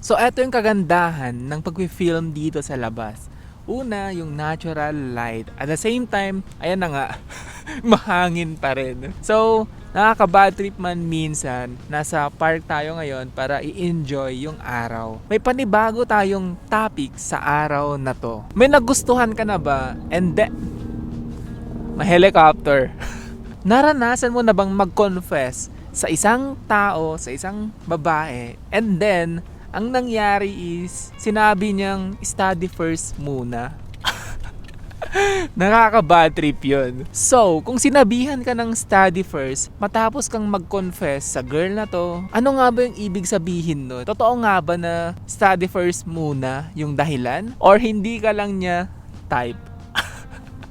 So, eto yung kagandahan ng pag-film dito sa labas. Una, yung natural light. At the same time, ayan na nga, mahangin pa rin. So, nakaka-bad trip man minsan, nasa park tayo ngayon para i-enjoy yung araw. May panibago tayong topic sa araw na to. May nagustuhan ka na ba? And then, may helicopter. Naranasan mo na bang mag-confess sa isang tao, sa isang babae, and then, ang nangyari is, sinabi niyang study first muna. Nakaka-bad trip yun. So, kung sinabihan ka ng study first, matapos kang mag-confess sa girl na to, ano nga ba yung ibig sabihin nun? Totoo nga ba na study first muna yung dahilan? Or hindi ka lang niya type?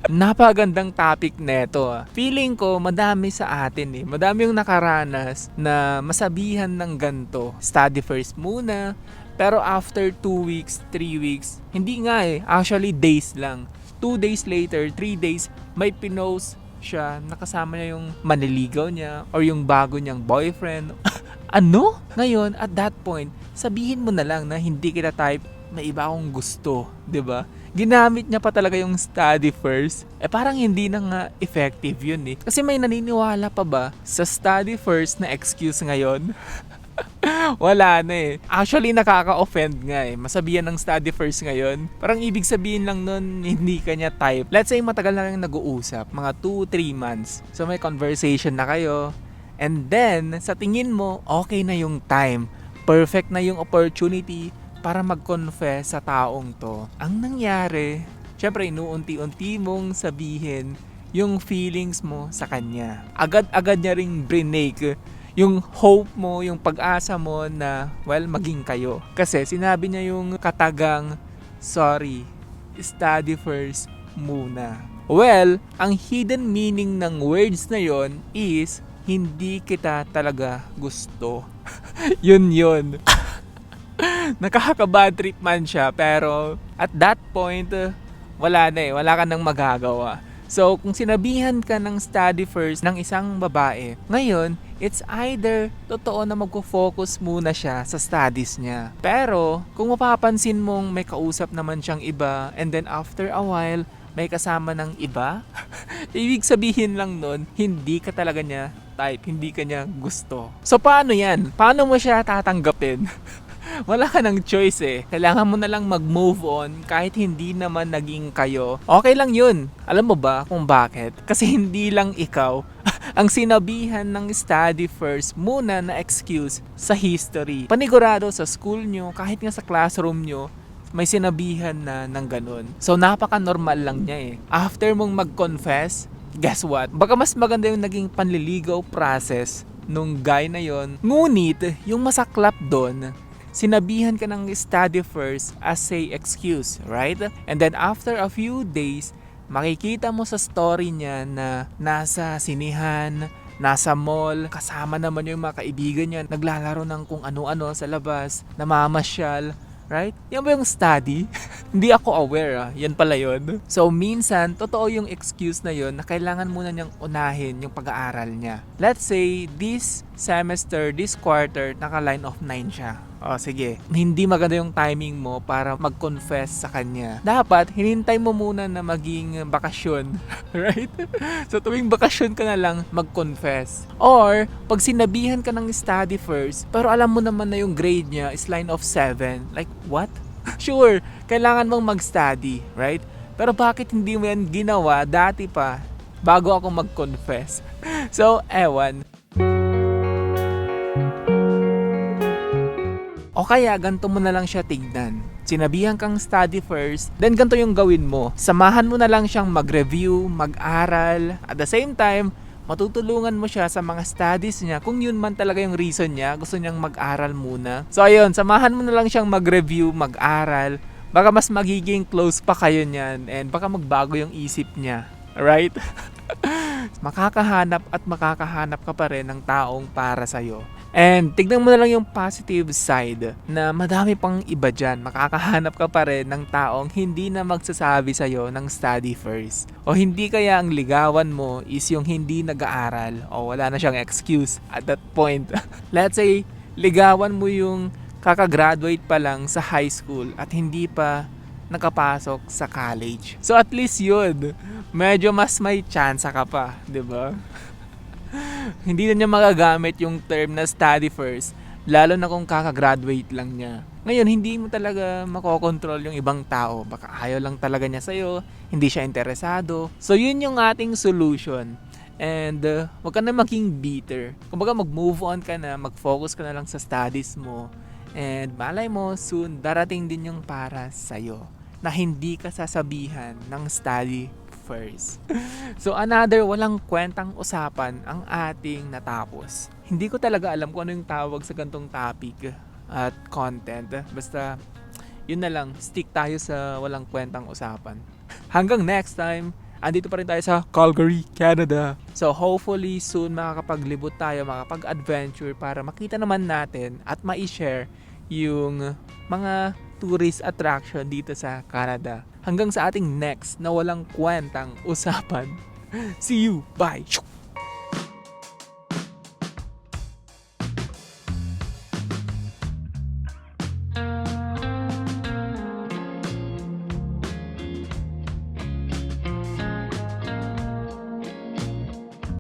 Napagandang topic neto. Feeling ko madami sa atin Madami yung nakaranas na masabihan ng ganto. Study first muna. Pero after 2 weeks, 3 weeks, hindi nga Actually days lang. 2 days later, 3 days, may pinost siya. Nakasama niya yung maniligaw niya or yung bago niyang boyfriend. Ano? Ngayon, at that point, sabihin mo na lang na hindi kita type, may iba akong gusto, 'di ba? Ginamit niya pa talaga yung study first. Parang hindi na nga effective yun Kasi may naniniwala pa ba sa study first na excuse ngayon? Wala na Actually, nakaka-offend nga masabihan ng study first ngayon. Parang ibig sabihin lang nun, hindi ka niya type. Let's say, matagal na kayong nag-uusap. Mga 2-3 months. So, may conversation na kayo. And then, sa tingin mo, okay na yung time. Perfect na yung opportunity para mag-confess sa taong to. Ang nangyari, syempre inuunti-unti mong sabihin yung feelings mo sa kanya. Agad-agad niya ring brinake yung hope mo, yung pag-asa mo na, well, maging kayo. Kasi sinabi niya yung katagang, sorry, study first muna. Well, ang hidden meaning ng words na yon is, hindi kita talaga gusto. Yun. Nakaka-bad trip man siya, pero at that point, wala na wala ka nang magagawa. So, kung sinabihan ka ng study first ng isang babae, ngayon, it's either totoo na magko-focus muna siya sa studies niya. Pero, kung mapapansin mong may kausap naman siyang iba, and then after a while, may kasama ng iba, ibig sabihin lang nun, hindi ka talaga niya type, hindi ka niya gusto. So, paano yan? Paano mo siya tatanggapin? Wala ka ng choice Kailangan mo na lang mag-move on kahit hindi naman naging kayo. Okay lang yun. Alam mo ba kung bakit? Kasi hindi lang ikaw ang sinabihan ng study first muna na excuse sa history. Panigurado sa school nyo, kahit nga sa classroom nyo, may sinabihan na ng ganun. So napaka-normal lang niya After mong mag-confess, guess what? Baka mas maganda yung naging panliligaw process nung guy na yon. Ngunit, yung masaklap doon, sinabihan ka ng study first as a excuse, right? And then after a few days, makikita mo sa story niya na nasa sinihan, nasa mall, kasama naman yung mga kaibigan niya, naglalaro ng kung ano-ano sa labas, namamasyal, right? Yan ba yung study? Hindi ako aware yan pala yun. So minsan, totoo yung excuse na yun na kailangan muna niyang unahin yung pag-aaral niya. Let's say, this semester, this quarter, naka-line of 9 siya. Sige. Hindi maganda yung timing mo para mag-confess sa kanya. Dapat, hinintay mo muna na maging bakasyon. Right? So, tuwing bakasyon ka na lang, mag-confess. Or, pag sinabihan ka ng study first, pero alam mo naman na yung grade niya is line of 7. Like, what? Sure, kailangan mong mag-study, right? Pero bakit hindi mo yan ginawa dati pa, bago ako mag-confess? So, ewan. O kaya, ganito mo na lang siya tignan. Sinabihan kang study first, then ganito yung gawin mo. Samahan mo na lang siyang mag-review, mag-aral. At the same time, matutulungan mo siya sa mga studies niya. Kung yun man talaga yung reason niya, gusto niyang mag-aral muna. So ayun, samahan mo na lang siyang mag-review, mag-aral. Baka mas magiging close pa kayo niyan and baka magbago yung isip niya. Alright? Makakahanap ka pa rin ng taong para sa'yo. And tignan mo na lang yung positive side na madami pang iba dyan. Makakahanap ka pa rin ng taong hindi na magsasabi sa'yo ng study first. O hindi kaya ang ligawan mo is yung hindi nag-aaral o wala na siyang excuse at that point. Let's say, ligawan mo yung kakagraduate pa lang sa high school at hindi pa nakapasok sa college. So at least yun, medyo mas may chance ka pa, 'di ba? Hindi na niya magagamit yung term na study first, lalo na kung kakagraduate lang niya. Ngayon, hindi mo talaga makokontrol yung ibang tao. Baka ayaw lang talaga niya sa'yo, hindi siya interesado. So, yun yung ating solution. And wag ka na maging bitter. Kumbaga, mag-move on ka na, mag-focus ka na lang sa studies mo. And malay mo, soon, darating din yung para sa'yo na hindi ka sasabihan ng study first. So another walang kwentang usapan ang ating natapos. Hindi ko talaga alam kung ano yung tawag sa gantong topic at content. Basta yun na lang, stick tayo sa walang kwentang usapan. Hanggang next time, andito pa rin tayo sa Calgary, Canada. So hopefully soon makakapaglibot tayo, makapag-adventure para makita naman natin at ma-share yung mga tourist attraction dito sa Canada. Hanggang sa ating next na walang kwentang usapan. See you. Bye.